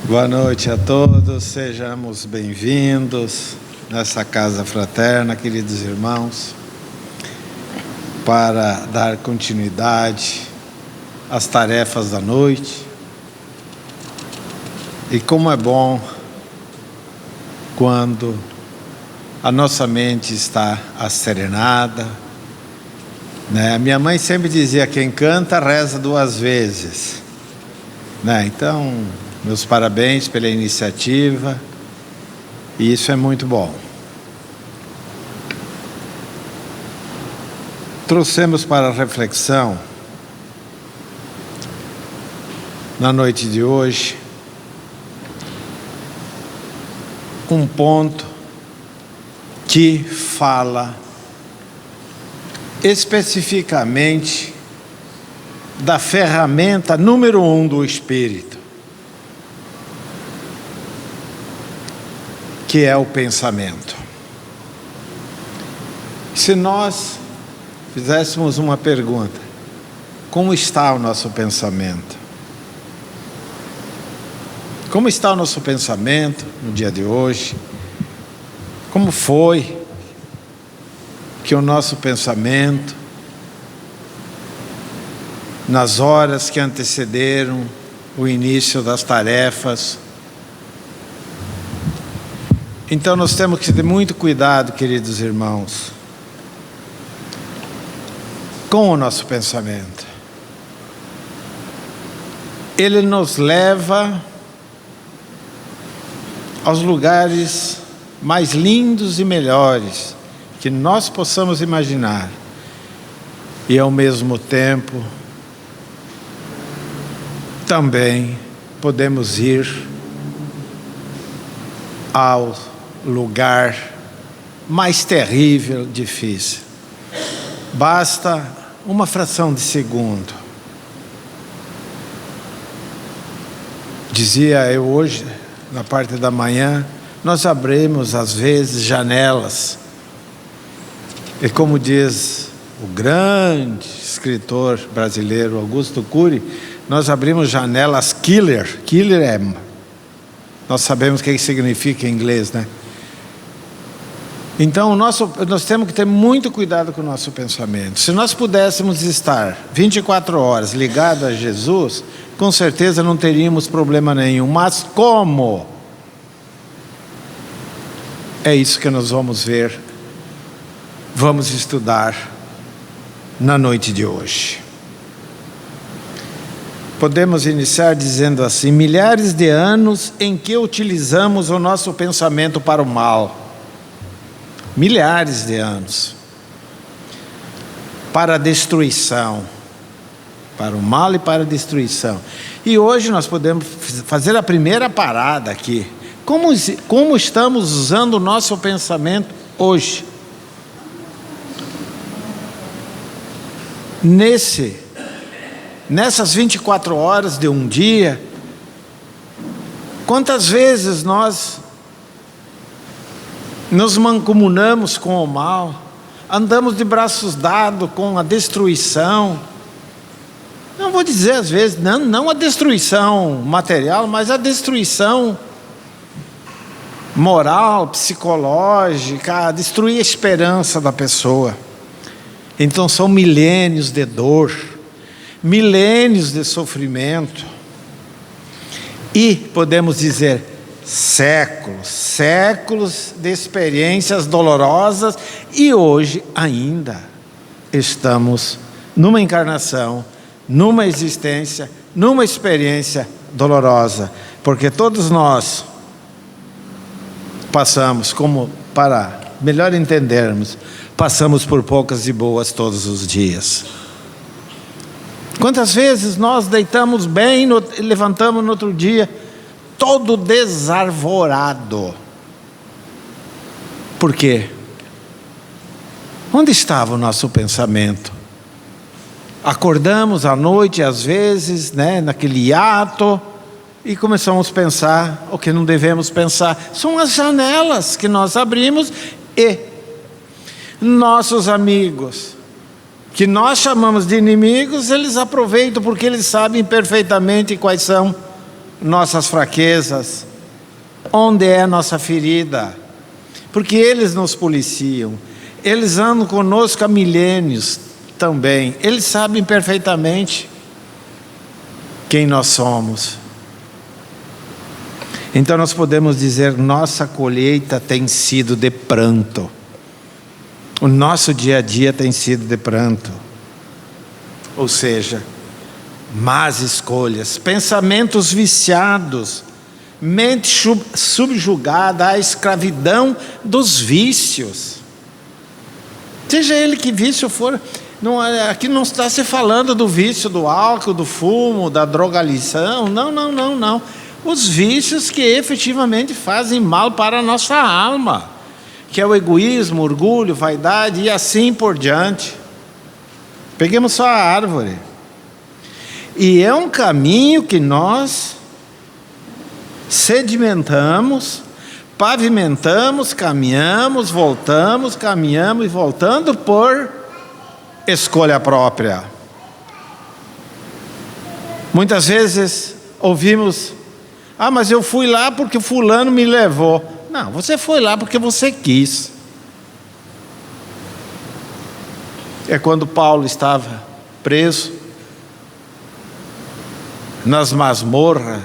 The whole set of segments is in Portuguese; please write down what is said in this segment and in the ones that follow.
Boa noite a todos, sejamos bem-vindos nessa casa fraterna, queridos irmãos, para dar continuidade às tarefas da noite. E como é bom quando a nossa mente está asserenada, né? Minha mãe sempre dizia: quem canta reza duas vezes, né? Então, meus parabéns pela iniciativa, e isso é muito bom. Trouxemos para a reflexão, na noite de hoje, um ponto que fala especificamente da ferramenta número 1 do Espírito, que é o pensamento. Se nós fizéssemos uma pergunta: como está o nosso pensamento? Como está o nosso pensamento no dia de hoje? Como foi que o nosso pensamento, nas horas que antecederam o início das tarefas? Então nós temos que ter muito cuidado, queridos irmãos, com o nosso pensamento. Ele nos leva aos lugares mais lindos e melhores que nós possamos imaginar, e ao mesmo tempo também podemos ir ao lugar mais terrível, difícil. Basta uma fração de segundo. Dizia eu hoje, na parte da manhã, nós abrimos às vezes janelas, e como diz o grande escritor brasileiro Augusto Cury, nós abrimos janelas killer. Killer nós sabemos o que significa em inglês, né? Então nós temos que ter muito cuidado com o nosso pensamento. Se nós pudéssemos estar 24 horas ligados a Jesus, com certeza não teríamos problema nenhum. Mas como? É isso que nós vamos ver, vamos estudar na noite de hoje. Podemos iniciar dizendo assim: milhares de anos em que utilizamos o nosso pensamento para o mal. Milhares de anos. Para a destruição. Para o mal e para a destruição. E hoje nós podemos fazer a primeira parada aqui. Como estamos usando o nosso pensamento hoje? Nessas 24 horas de um dia, quantas vezes nós nos mancomunamos com o mal, andamos de braços dados com a destruição? Não vou dizer às vezes, não a destruição material, mas a destruição moral, psicológica, a destruir a esperança da pessoa. Então são milênios de dor, milênios de sofrimento, e podemos dizer séculos de experiências dolorosas, e hoje ainda estamos numa encarnação, numa existência, numa experiência dolorosa, porque todos nós passamos, como para melhor entendermos, passamos por poucas e boas todos os dias. Quantas vezes nós deitamos bem e levantamos no outro dia todo desarvorado? Por quê? Onde estava o nosso pensamento? Acordamos à noite, às vezes, né, naquele hiato, e começamos a pensar o que não devemos pensar. São as janelas que nós abrimos, e nossos amigos, que nós chamamos de inimigos, eles aproveitam porque eles sabem perfeitamente quais são nossas fraquezas, onde é nossa ferida, porque eles nos policiam, eles andam conosco há milênios também, eles sabem perfeitamente quem nós somos. Então nós podemos dizer: nossa colheita tem sido de pranto, o nosso dia a dia tem sido de pranto, ou seja, más escolhas, pensamentos viciados, mente subjugada à escravidão dos vícios, seja ele que vício for. Não, aqui não está se falando do vício do álcool, do fumo, da drogalização, não. Os vícios que efetivamente fazem mal para a nossa alma, que é o egoísmo, orgulho, vaidade e assim por diante. Peguemos só a árvore. E é um caminho que nós sedimentamos, pavimentamos, caminhamos, voltamos, caminhamos e voltando por escolha própria. Muitas vezes ouvimos: ah, mas eu fui lá porque fulano me levou. Não, você foi lá porque você quis. É quando Paulo estava preso nas masmorras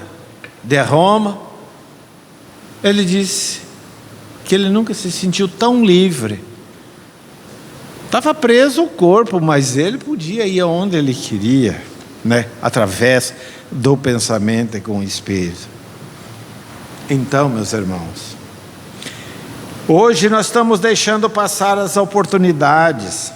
de Roma, ele disse que ele nunca se sentiu tão livre. Estava preso o corpo, mas ele podia ir aonde ele queria, né? Através do pensamento e com o Espírito. Então, meus irmãos, hoje nós estamos deixando passar as oportunidades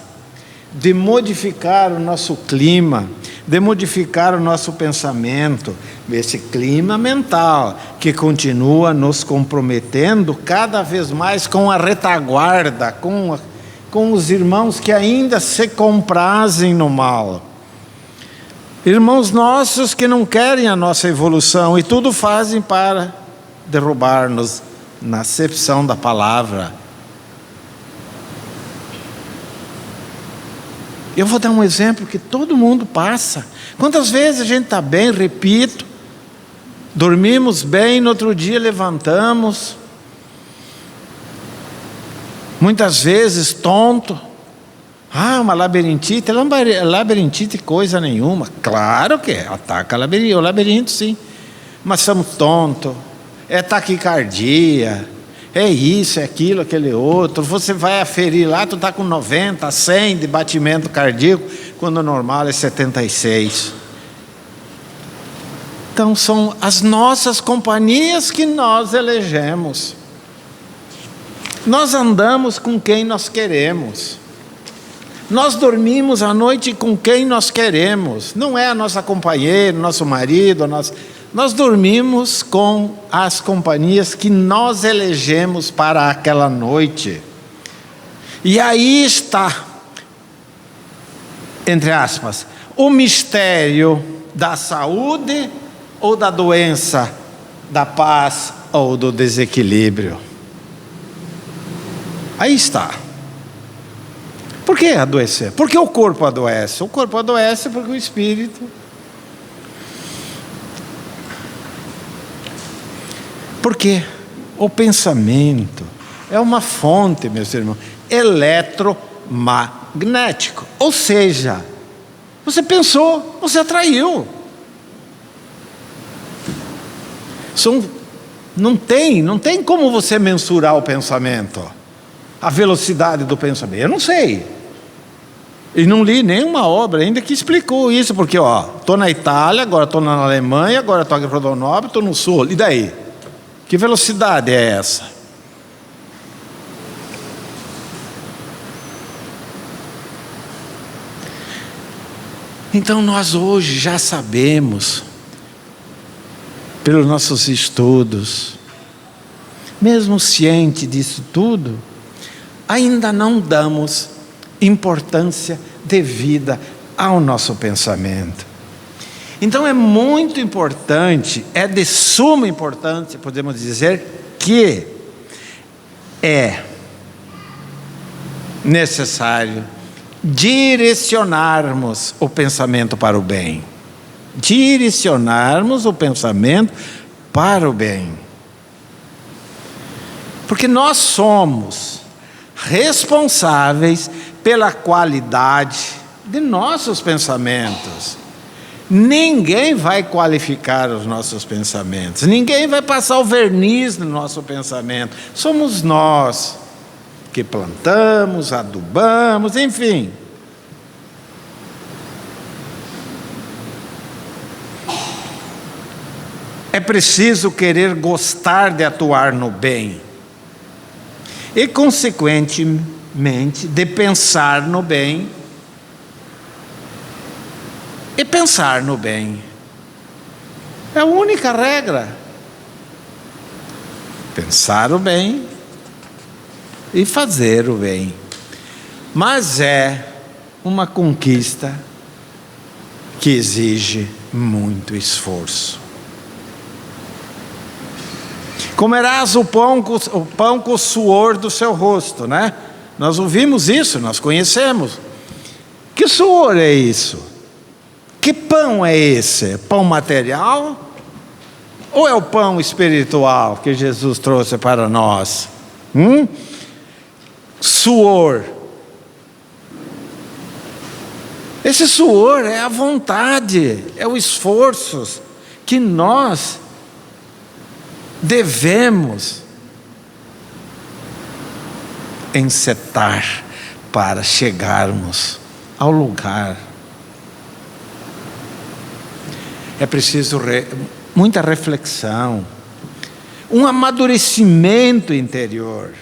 de modificar o nosso clima, de modificar o nosso pensamento, esse clima mental que continua nos comprometendo cada vez mais com a retaguarda, com os irmãos que ainda se comprazem no mal. Irmãos nossos que não querem a nossa evolução e tudo fazem para derrubar-nos na acepção da palavra. Eu vou dar um exemplo que todo mundo passa. Quantas vezes a gente está bem, repito, dormimos bem, no outro dia levantamos, muitas vezes tonto. Ah, uma labirintite. Labirintite coisa nenhuma. Claro que ataca o labirinto, sim. Mas estamos tontos. É taquicardia, é isso, é aquilo, aquele outro. Você vai aferir lá, tu está com 90, 100 de batimento cardíaco, quando o normal é 76. Então são as nossas companhias que nós elegemos. Nós andamos com quem nós queremos. Nós dormimos à noite com quem nós queremos. Não é a nossa companheira, nosso marido, Nós dormimos com as companhias que nós elegemos para aquela noite. E aí está, entre aspas, o mistério da saúde ou da doença, da paz ou do desequilíbrio. Aí está. Por que adoecer? Por que o corpo adoece? O corpo adoece porque o espírito... Porque o pensamento é uma fonte, meus irmãos, eletromagnético. Ou seja, você pensou, você atraiu. Não tem como você mensurar o pensamento, a velocidade do pensamento. Eu não sei. E não li nenhuma obra ainda que explicou isso, porque estou na Itália, agora estou na Alemanha, agora estou aqui em Rondonópolis, estou no Sul, e daí? Que velocidade é essa? Então nós hoje já sabemos, pelos nossos estudos, mesmo ciente disso tudo, ainda não damos importância devida ao nosso pensamento. Então é muito importante, é de suma importância, podemos dizer, que é necessário direcionarmos o pensamento para o bem. direcionarmos o pensamento para o bem. Porque nós somos responsáveis pela qualidade de nossos pensamentos. Ninguém vai qualificar os nossos pensamentos, ninguém vai passar o verniz no nosso pensamento. Somos nós que plantamos, adubamos, enfim. É preciso querer gostar de atuar no bem e, consequentemente, de pensar no bem e pensar no bem. É a única regra. Pensar o bem e fazer o bem. Mas é uma conquista que exige muito esforço. Comerás o pão com o suor do seu rosto, né? Nós ouvimos isso, nós conhecemos. Que suor é isso? Que pão é esse? Pão material? Ou é o pão espiritual que Jesus trouxe para nós? Suor. Esse suor é a vontade, é o esforço que nós devemos encetar para chegarmos ao lugar. É preciso muita reflexão, um amadurecimento interior.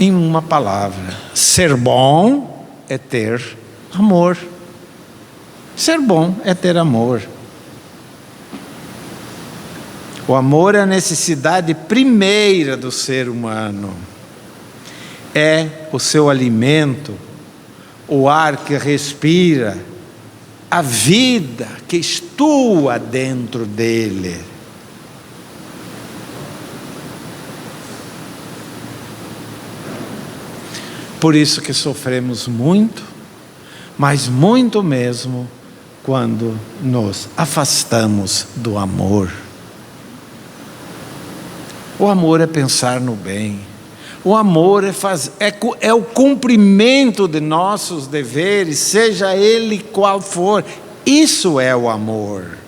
Em uma palavra, ser bom é ter amor. Ser bom é ter amor. O amor é a necessidade primeira do ser humano. É o seu alimento, o ar que respira, a vida que estua dentro dele. Por isso que sofremos muito, mas muito mesmo, quando nos afastamos do amor. O amor é pensar no bem. O amor é o cumprimento de nossos deveres, seja ele qual for. Isso é o amor.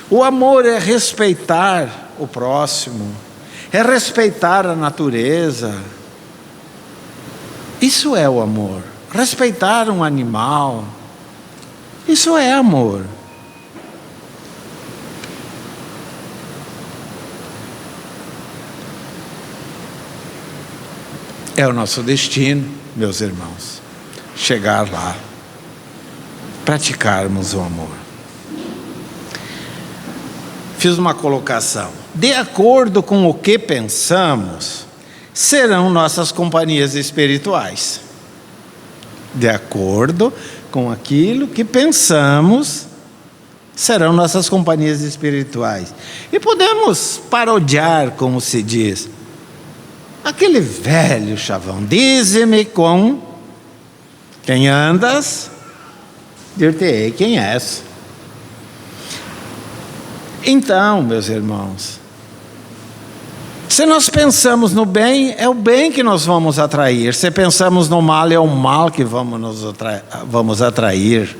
O amor é respeitar o próximo, é respeitar a natureza. Isso é o amor. Respeitar um animal. Isso é amor. É o nosso destino, meus irmãos, chegar lá, praticarmos o amor. Fiz uma colocação. De acordo com o que pensamos, serão nossas companhias espirituais. De acordo com aquilo que pensamos, serão nossas companhias espirituais. E podemos parodiar, como se diz, aquele velho chavão: dize-me com quem andas, dir-te-ei quem és. Então, meus irmãos, se nós pensamos no bem, é o bem que nós vamos atrair. Se pensamos no mal, é o mal que vamos atrair.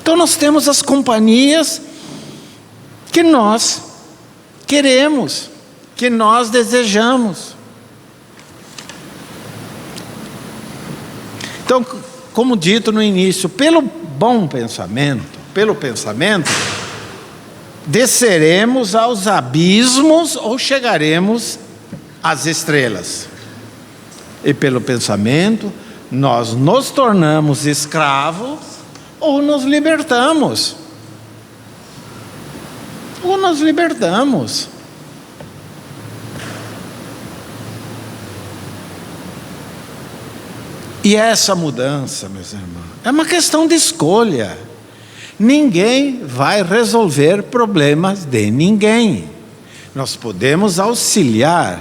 Então nós temos as companhias que nós queremos, que nós desejamos. Então, como dito no início, pelo pensamento, desceremos aos abismos ou chegaremos às estrelas. E pelo pensamento, nós nos tornamos escravos ou nos libertamos. E essa mudança, meus irmãos, é uma questão de escolha. Ninguém vai resolver problemas de ninguém. Nós podemos auxiliar,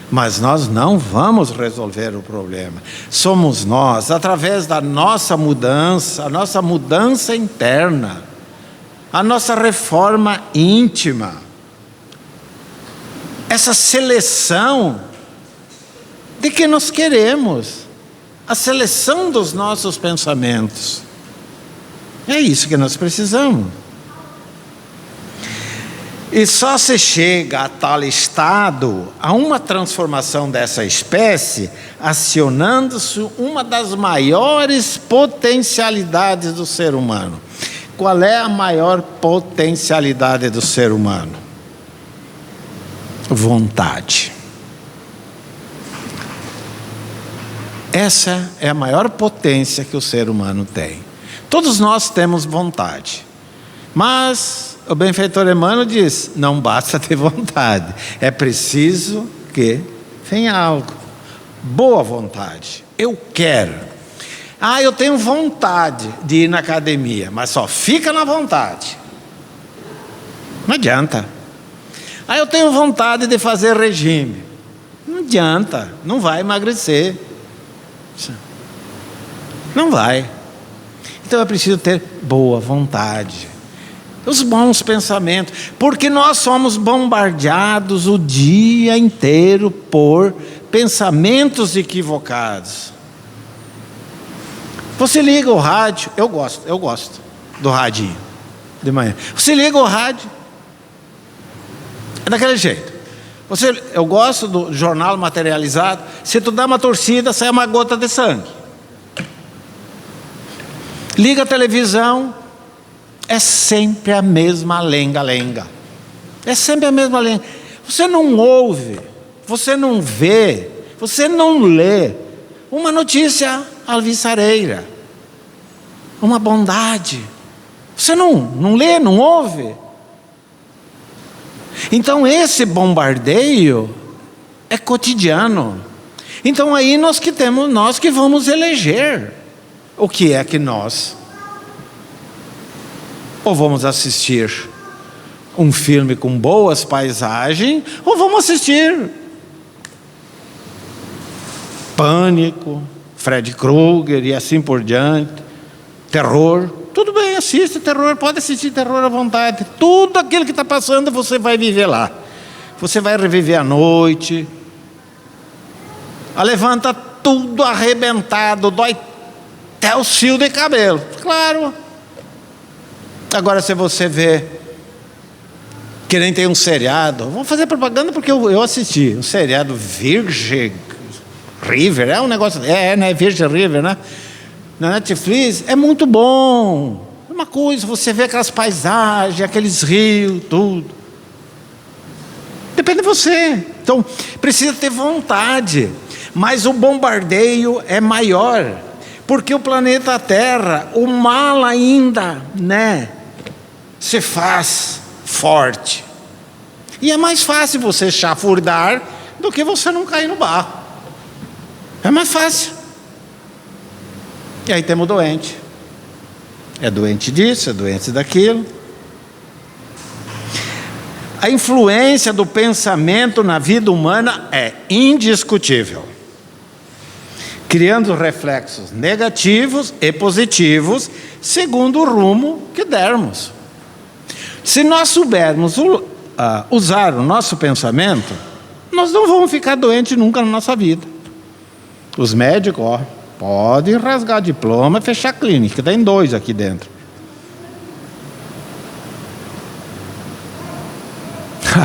Mas nós não vamos resolver o problema. Somos nós, através da nossa mudança, a nossa mudança interna, a nossa reforma íntima, essa seleção de que nós queremos, a seleção dos nossos pensamentos. É isso que nós precisamos. E só se chega a tal estado, a uma transformação dessa espécie, acionando-se uma das maiores potencialidades do ser humano. Qual é a maior potencialidade do ser humano? Vontade. Essa é a maior potência que o ser humano tem. Todos nós temos vontade, mas o benfeitor Emmanuel diz: não basta ter vontade, é preciso que venha algo. Boa vontade. Eu quero. Eu tenho vontade de ir na academia, mas só fica na vontade. Não adianta. Eu tenho vontade de fazer regime. Não adianta, não vai emagrecer. Não vai. Então é preciso ter boa vontade, os bons pensamentos, porque nós somos bombardeados o dia inteiro por pensamentos equivocados. Você liga o rádio, eu gosto do radinho de manhã. Você liga o rádio, é daquele jeito. Eu gosto do jornal materializado. Se tu dá uma torcida, sai uma gota de sangue. Liga a televisão, é sempre a mesma lenga-lenga. É sempre a mesma lenga. Você não ouve, você não vê, você não lê uma notícia alvissareira, uma bondade. Você não lê, não ouve. Então esse bombardeio é cotidiano. Então aí nós que vamos eleger o que é que nós ou vamos assistir um filme com boas paisagens, ou vamos assistir Pânico, Fred Krueger e assim por diante, terror. Tudo bem, assiste terror, pode assistir terror à vontade. Tudo aquilo que está passando você vai viver lá. Você vai reviver a noite. Levanta tudo arrebentado, dói até o fio de cabelo. Claro. Agora se você vê que nem tem um seriado, vamos fazer propaganda porque eu assisti um seriado Virgin River, é um negócio, né, Virgin River, né? Na Netflix, é muito bom. É uma coisa, você vê aquelas paisagens, aqueles rios, tudo. Depende de você. Então, precisa ter vontade. Mas o bombardeio é maior, porque o planeta Terra, o mal ainda, né, se faz forte. E é mais fácil você chafurdar do que você não cair no barro. É mais fácil. E aí temos doente. É doente disso, é doente daquilo. A influência do pensamento na vida humana é indiscutível, criando reflexos negativos e positivos, segundo o rumo que dermos. Se nós soubermos usar o nosso pensamento, nós não vamos ficar doentes nunca na nossa vida. Os médicos, podem rasgar diploma e fechar a clínica, tem 2 aqui dentro.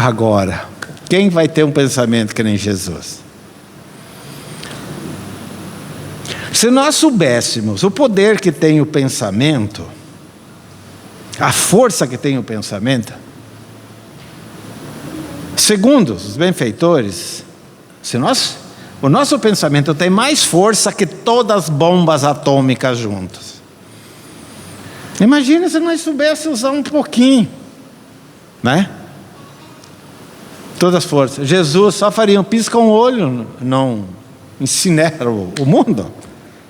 Agora, quem vai ter um pensamento que nem Jesus? Se nós soubéssemos o poder que tem o pensamento, a força que tem o pensamento, segundo os benfeitores, o nosso pensamento tem mais força que todas as bombas atômicas juntas. Imagina se nós soubéssemos usar um pouquinho, né? Todas as forças. Jesus só faria um pisca um olho, não incinera o mundo,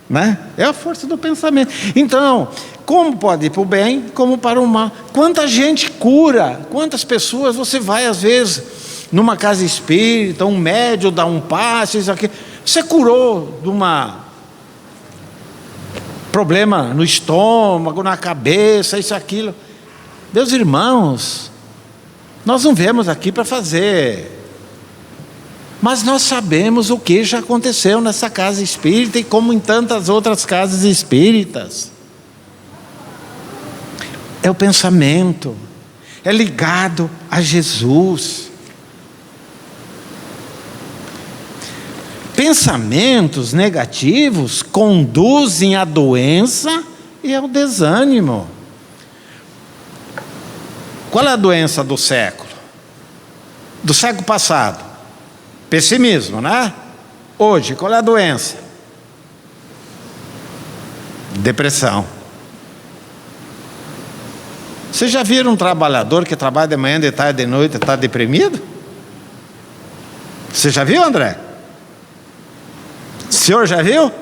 né? É a força do pensamento. Então, como pode ir para o bem, como para o mal. Quanta gente cura, quantas pessoas você vai às vezes numa casa espírita, um médium dá um passe, isso aqui. Você curou de problema no estômago, na cabeça, isso, aquilo. Meus irmãos, nós não viemos aqui para fazer, mas nós sabemos o que já aconteceu nessa casa espírita e como em tantas outras casas espíritas. É o pensamento, é ligado a Jesus. Pensamentos negativos conduzem à doença e ao desânimo. Qual é a doença do século? Do século passado? Pessimismo, né? Hoje, qual é a doença? Depressão. Vocês já viram um trabalhador que trabalha de manhã, de tarde, de noite, está deprimido? Você já viu, André? O senhor já viu?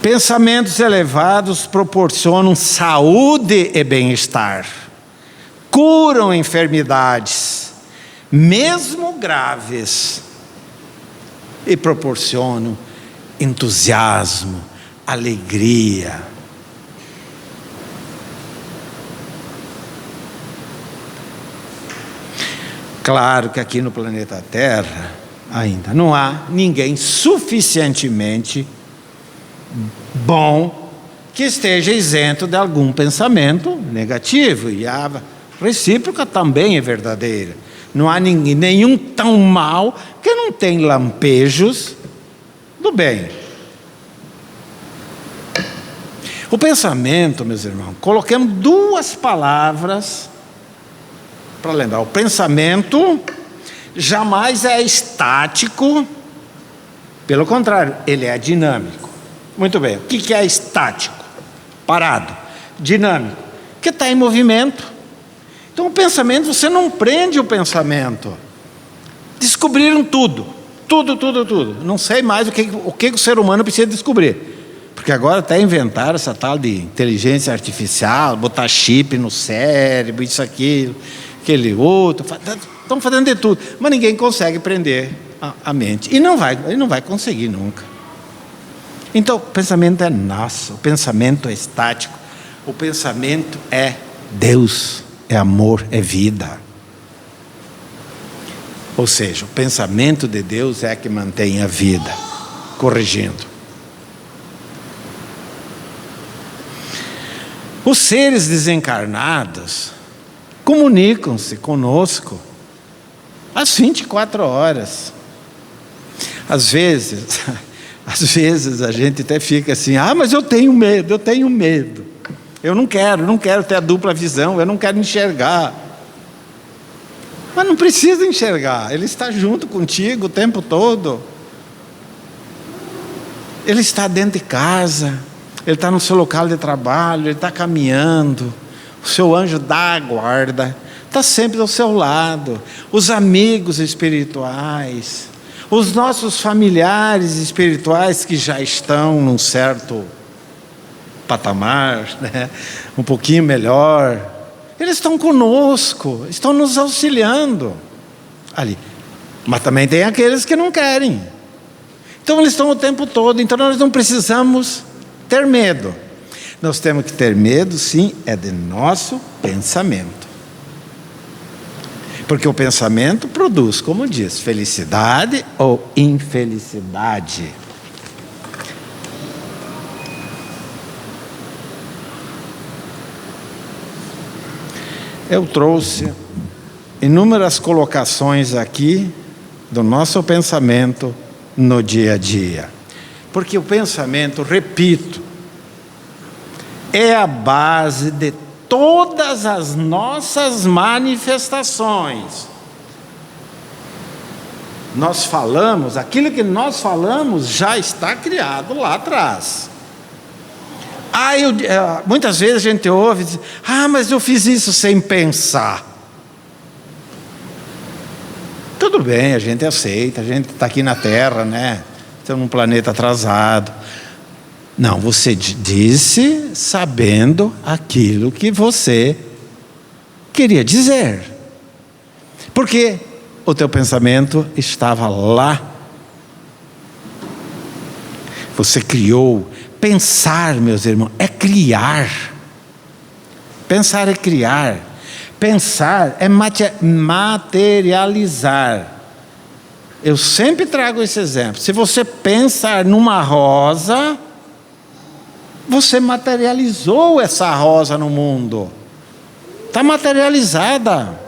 Pensamentos elevados proporcionam saúde e bem-estar, curam enfermidades, mesmo graves, e proporcionam entusiasmo, alegria. Claro que aqui no planeta Terra ainda não há ninguém suficientemente bom que esteja isento de algum pensamento negativo, e a recíproca também é verdadeira. Não há nenhum tão mal que não tem lampejos do bem. O pensamento, meus irmãos, coloquemos duas palavras para lembrar. O pensamento jamais é estático, pelo contrário, ele é dinâmico. Muito bem, o que é estático? Parado. Dinâmico, que está em movimento. Então o pensamento, você não prende o pensamento. Descobriram tudo. Não sei mais o que o ser humano precisa descobrir. Porque agora até inventaram essa tal de inteligência artificial, botar chip no cérebro, isso, aquilo, aquele outro. Estão fazendo de tudo. Mas ninguém consegue prender a mente. E não vai conseguir nunca. Então, o pensamento é nosso, o pensamento é estático, o pensamento é Deus, é amor, é vida. Ou seja, o pensamento de Deus é que mantém a vida, corrigindo. Os seres desencarnados comunicam-se conosco às 24 horas. Às vezes a gente até fica assim, mas eu tenho medo. Eu não quero ter a dupla visão, eu não quero enxergar. Mas não precisa enxergar, Ele está junto contigo o tempo todo. Ele está dentro de casa, Ele está no seu local de trabalho, Ele está caminhando, o seu anjo da guarda, está sempre ao seu lado. Os amigos espirituais, os nossos familiares espirituais que já estão num certo patamar, né? Um pouquinho melhor, eles estão conosco, estão nos auxiliando ali. Mas também tem aqueles que não querem. Então eles estão o tempo todo. Então nós não precisamos ter medo. Nós temos que ter medo, sim, é de nosso pensamento. Porque o pensamento produz, como diz, felicidade ou infelicidade. Eu trouxe inúmeras colocações aqui do nosso pensamento no dia a dia. Porque o pensamento, repito, é a base de todas as nossas manifestações. Nós falamos, aquilo que nós falamos já está criado lá atrás. Muitas vezes a gente ouve, diz, mas eu fiz isso sem pensar. Tudo bem, a gente aceita, a gente está aqui na Terra, né? Estamos num planeta atrasado. Não, você disse sabendo aquilo que você queria dizer. Porque o teu pensamento estava lá. Você criou. Pensar, meus irmãos, é criar. Pensar é criar. Pensar é materializar. Eu sempre trago esse exemplo. Se você pensar numa rosa, você materializou essa rosa no mundo. Está materializada.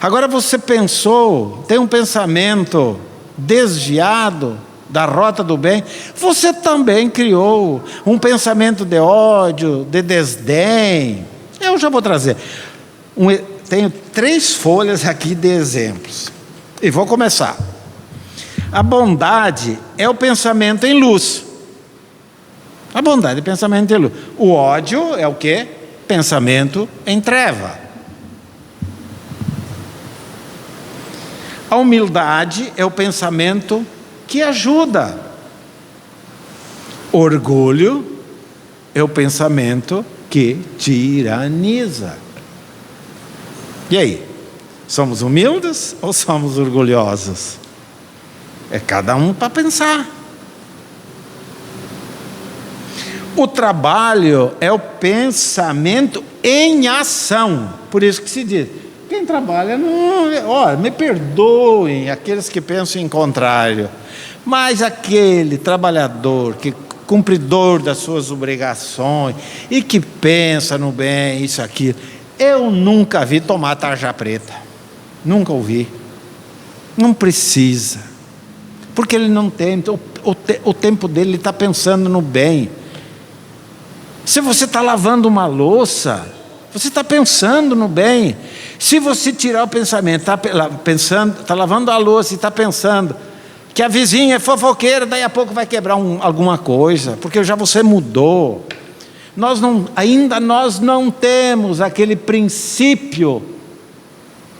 Agora você pensou, tem um pensamento desviado da rota do bem, você também criou um pensamento de ódio, de desdém. Eu já vou trazer. Tenho 3 folhas aqui de exemplos. E vou começar. A bondade é o pensamento em luz. A bondade é pensamento em luz. O ódio é o quê? Pensamento em treva. A humildade é o pensamento que ajuda. Orgulho é o pensamento que tiraniza. E aí? Somos humildes ou somos orgulhosos? É cada um para pensar. O trabalho é o pensamento em ação. Por isso que se diz, quem trabalha não... me perdoem aqueles que pensam em contrário, mas aquele trabalhador, que cumpridor das suas obrigações e que pensa no bem, isso, aquilo, eu nunca vi tomar tarja preta, nunca ouvi. Não precisa, porque ele não tem, o tempo dele, ele está pensando no bem. Se você está lavando uma louça, você está pensando no bem. Se você tirar o pensamento, está lavando a louça e está pensando que a vizinha é fofoqueira, daí a pouco vai quebrar alguma coisa, porque já você mudou. Ainda nós não temos aquele princípio,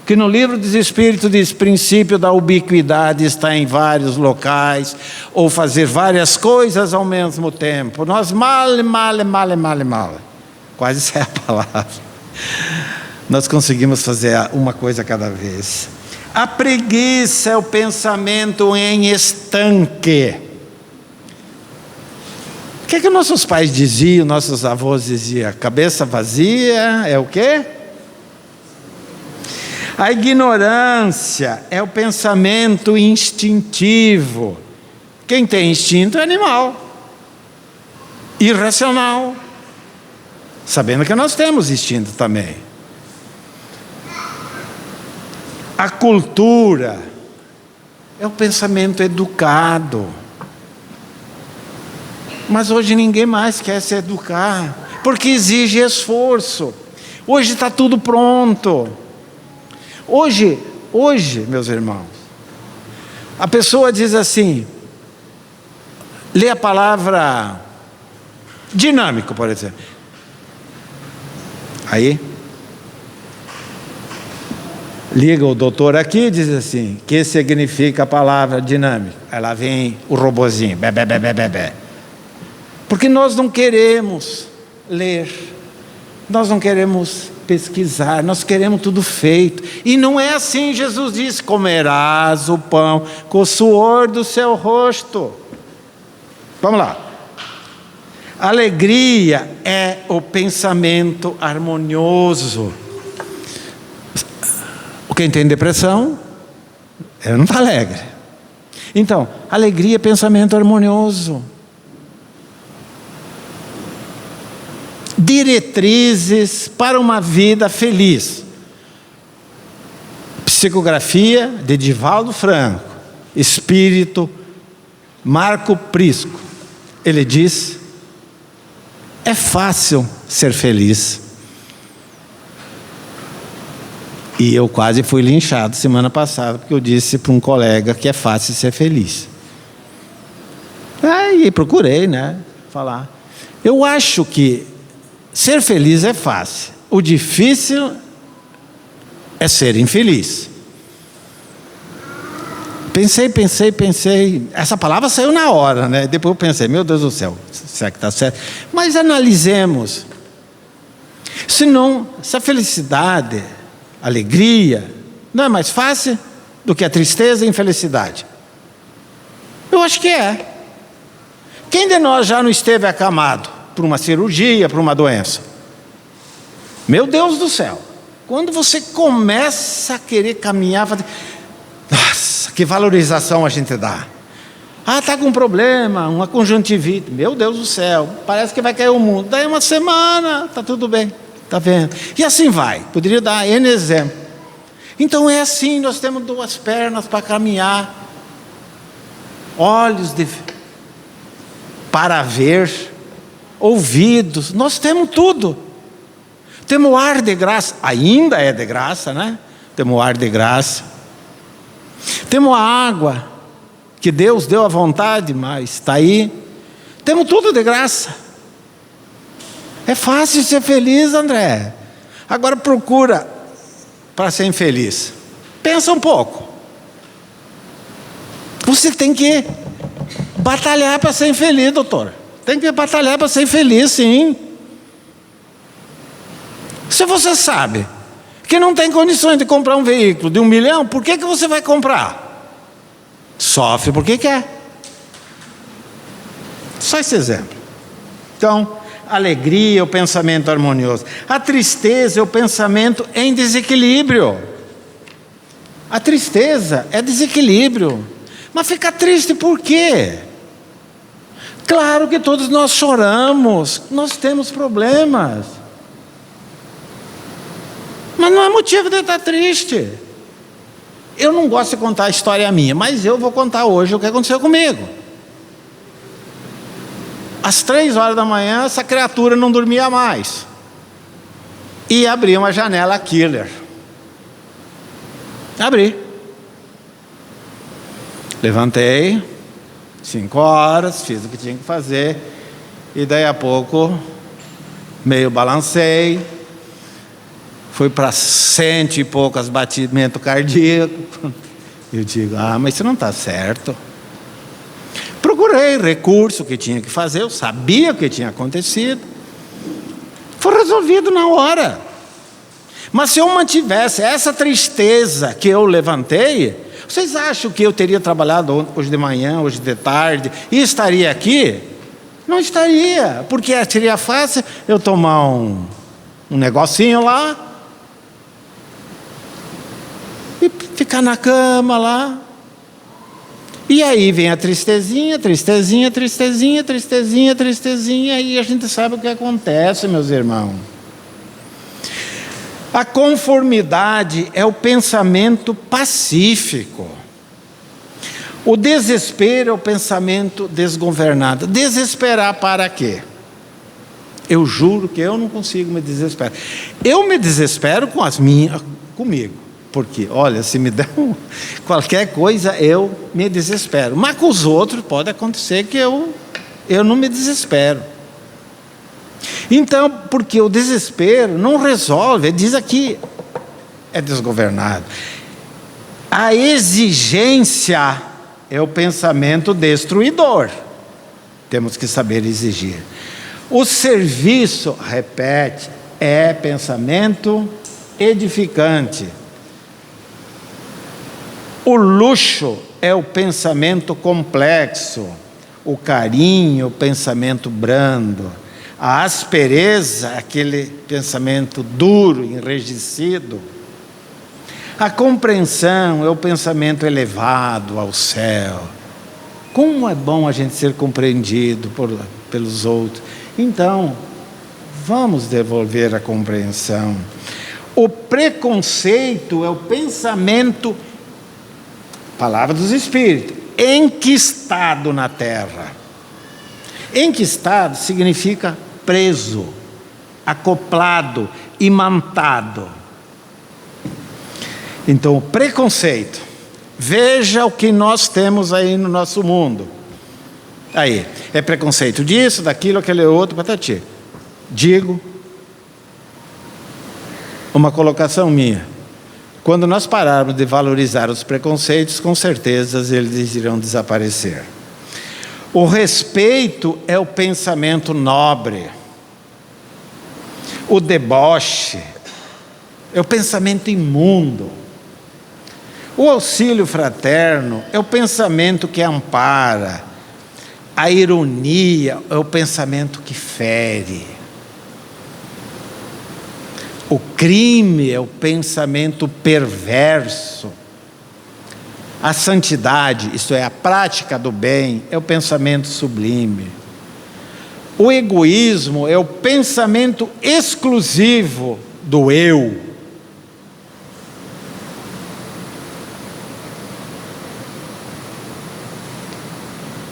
que no livro dos Espíritos diz, princípio da ubiquidade está em vários locais, ou fazer várias coisas ao mesmo tempo. Nós mal, quase sai a palavra. Nós conseguimos fazer uma coisa cada vez. A preguiça é o pensamento em estanque. O que nossos pais diziam, nossos avós diziam? Cabeça vazia é o quê? A ignorância é o pensamento instintivo. Quem tem instinto é animal, irracional, sabendo que nós temos instinto também. A cultura é o pensamento educado. Mas hoje ninguém mais quer se educar, porque exige esforço. Hoje está tudo pronto. Hoje, meus irmãos, a pessoa diz assim, lê a palavra dinâmico, por exemplo. Aí, liga o doutor aqui e diz assim, que significa a palavra dinâmico? Aí lá vem o robozinho, bé. Porque nós não queremos ler, nós não queremos pesquisar, nós queremos tudo feito. E não é assim. Jesus disse, comerás o pão com o suor do seu rosto. Vamos lá. Alegria é o pensamento harmonioso. Quem tem depressão, ele não está alegre. Então, alegria é pensamento harmonioso. Diretrizes para uma vida feliz. Psicografia de Divaldo Franco. Espírito Marco Prisco. Ele diz, é fácil ser feliz. E eu quase fui linchado semana passada, porque eu disse para um colega que é fácil ser feliz. Aí procurei, falar. Eu acho que ser feliz é fácil. O difícil é ser infeliz. Pensei. Essa palavra saiu na hora, né? Depois eu pensei, meu Deus do céu, será que está certo? Mas analisemos. Se a felicidade, alegria, não é mais fácil do que a tristeza e a infelicidade? Eu acho que é. Quem de nós já não esteve acamado por uma cirurgia, por uma doença? Meu Deus do céu. Quando você começa a querer caminhar, nossa, que valorização a gente dá. Está com um problema, uma conjuntivite. Meu Deus do céu, parece que vai cair o mundo. Daí uma semana, está tudo bem, está vendo? E assim vai, poderia dar N exemplo. Então é assim, nós temos duas pernas para caminhar, olhos para ver, ouvidos, nós temos tudo. Temos ar de graça, ainda é de graça, né? Temos ar de graça. Temos a água, que Deus deu à vontade, mas está aí. Temos tudo de graça. É fácil ser feliz, André. Agora procura para ser infeliz. Pensa um pouco. Você tem que batalhar para ser infeliz, doutor. Tem que batalhar para ser infeliz, sim. Se você sabe que não tem condições de comprar um veículo de 1 milhão, por que você vai comprar? Sofre porque quer. Só esse exemplo. Então, a alegria é o pensamento harmonioso. A tristeza é o pensamento em desequilíbrio. A tristeza é desequilíbrio. Mas ficar triste por quê? Claro que todos nós choramos, nós temos problemas. Mas não é motivo de estar triste. Eu não gosto de contar a história minha, mas eu vou contar hoje o que aconteceu comigo. Às 3 horas da manhã, essa criatura não dormia mais. E abri uma janela killer. Abri. Levantei, 5 horas, fiz o que tinha que fazer. E daí a pouco, meio balancei. Fui para 100 e poucos batimentos cardíacos. Eu digo, mas isso não está certo. Procurei recurso que tinha que fazer, eu sabia o que tinha acontecido. Foi resolvido na hora. Mas se eu mantivesse essa tristeza que eu levantei, vocês acham que eu teria trabalhado hoje de manhã, hoje de tarde, e estaria aqui? Não estaria, porque seria fácil eu tomar um negocinho lá, e ficar na cama lá. E aí vem a tristezinha, e a gente sabe o que acontece, meus irmãos. A conformidade é o pensamento pacífico. O desespero é o pensamento desgovernado. Desesperar para quê? Eu juro que eu não consigo me desesperar. Eu me desespero comigo. Porque, olha, se me der qualquer coisa, eu me desespero. Mas com os outros pode acontecer que eu não me desespero. Então, porque o desespero não resolve, diz aqui, é desgovernado. A exigência é o pensamento destruidor. Temos que saber exigir. O serviço, repete, é pensamento edificante. O luxo é o pensamento complexo, o carinho, o pensamento brando, a aspereza, aquele pensamento duro, enrijecido. A compreensão é o pensamento elevado ao céu. Como é bom a gente ser compreendido pelos outros. Então, vamos devolver a compreensão. O preconceito é o pensamento, palavra dos Espíritos, enquistado na terra. Enquistado significa preso, acoplado, imantado. Então, o preconceito. Veja o que nós temos aí no nosso mundo. Aí, é preconceito disso, daquilo, aquele outro, patati. Digo, uma colocação minha. Quando nós pararmos de valorizar os preconceitos, com certeza eles irão desaparecer. O respeito é o pensamento nobre. O deboche é o pensamento imundo. O auxílio fraterno é o pensamento que ampara. A ironia é o pensamento que fere. O crime é o pensamento perverso. A santidade, isto é, a prática do bem, é o pensamento sublime. O egoísmo é o pensamento exclusivo do eu.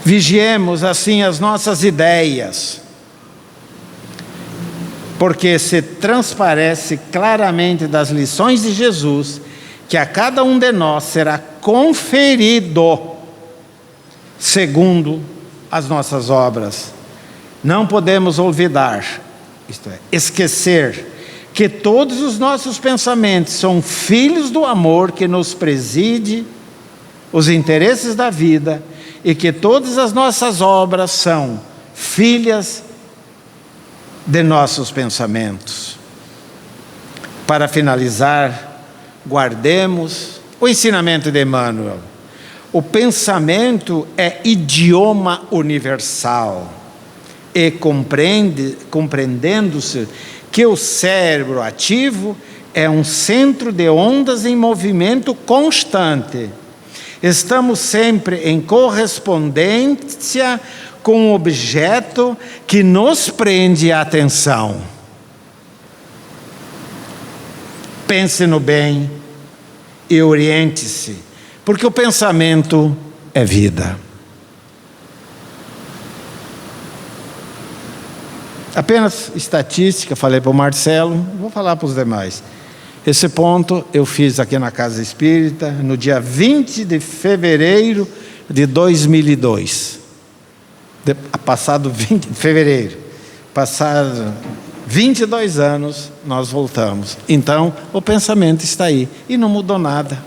Vigiemos assim as nossas ideias, porque se transparece claramente das lições de Jesus que a cada um de nós será conferido segundo as nossas obras. Não podemos olvidar, isto é, esquecer, que todos os nossos pensamentos são filhos do amor que nos preside os interesses da vida, e que todas as nossas obras são filhas de nossos pensamentos. Para finalizar, guardemos o ensinamento de Emmanuel. O pensamento é idioma universal, e compreendendo-se que o cérebro ativo é um centro de ondas em movimento constante. Estamos sempre em correspondência com o objeto que nos prende a atenção. Pense no bem e oriente-se, porque o pensamento é vida. Apenas estatística, falei para o Marcelo, vou falar para os demais. Esse ponto eu fiz aqui na Casa Espírita no dia 20 de fevereiro de 2002. Passado 20 de fevereiro, passado 22 anos, nós voltamos. Então, o pensamento está aí e não mudou nada.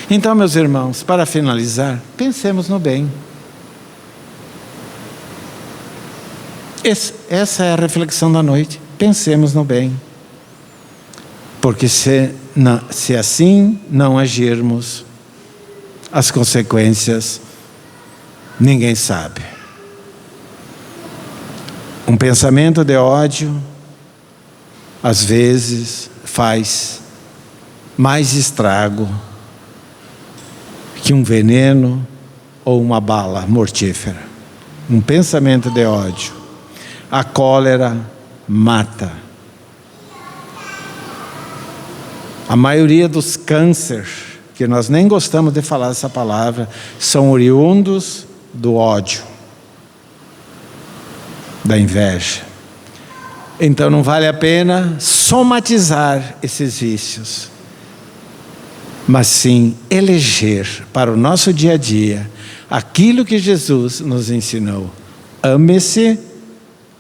Então, meus irmãos, para finalizar, pensemos no bem. Essa é a reflexão da noite. Pensemos no bem. Porque se assim não agirmos, as consequências ninguém sabe. Um pensamento de ódio, às vezes, faz mais estrago que um veneno ou uma bala mortífera. Um pensamento de ódio. A cólera mata. A maioria dos cânceres, que nós nem gostamos de falar essa palavra, são oriundos do ódio, da inveja. Então não vale a pena somatizar esses vícios, mas sim eleger para o nosso dia a dia aquilo que Jesus nos ensinou. Ame-se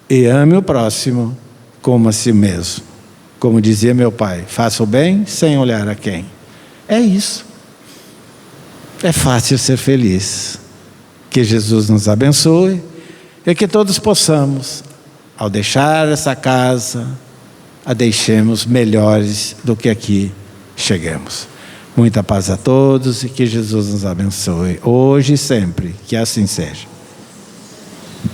e ame o próximo como a si mesmo. Como dizia meu pai, faça o bem sem olhar a quem. É isso. É fácil ser feliz. Que Jesus nos abençoe e que todos possamos, ao deixar essa casa, a deixemos melhores do que aqui chegamos. Muita paz a todos e que Jesus nos abençoe, hoje e sempre, que assim seja.